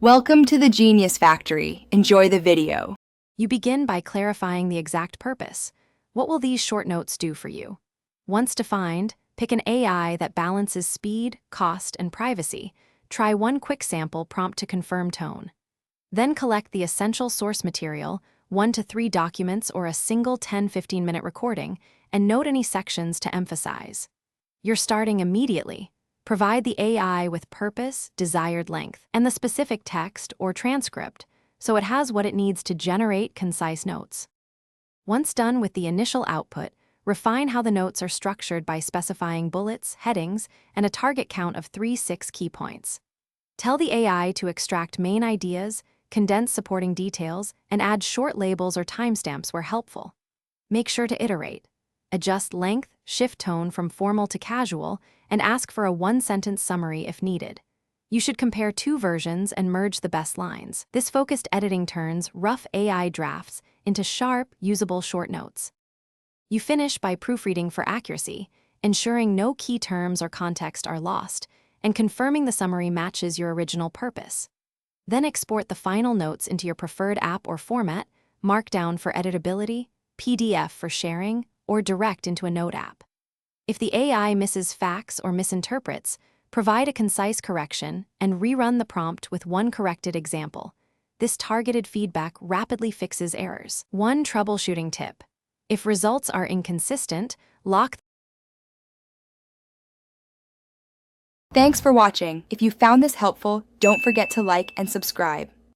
Welcome to the Genius Factory. Enjoy the video. You begin by clarifying the exact purpose. What will these short notes do for you? Once defined, pick an AI that balances speed, cost, and privacy. Try one quick sample prompt to confirm tone. Then collect the essential source material, 1 to 3 documents or a single 10-15-minute recording, and note any sections to emphasize. You're starting immediately. Provide the AI with purpose, desired length, and the specific text or transcript, so it has what it needs to generate concise notes. Once done with the initial output, refine how the notes are structured by specifying bullets, headings, and a target count of 3-6 key points. Tell the AI to extract main ideas, condense supporting details, and add short labels or timestamps where helpful. Make sure to iterate. Adjust length, shift tone from formal to casual, and ask for a one-sentence summary if needed. You should compare 2 versions and merge the best lines. This focused editing turns rough AI drafts into sharp, usable short notes. You finish by proofreading for accuracy, ensuring no key terms or context are lost, and confirming the summary matches your original purpose. Then export the final notes into your preferred app or format, Markdown for editability, PDF for sharing, or direct into a note app. If the AI misses facts or misinterprets, provide a concise correction and rerun the prompt with one corrected example. This targeted feedback rapidly fixes errors. One troubleshooting tip: if results are inconsistent, lock. Thanks for watching. If you found this helpful, don't forget to like and subscribe.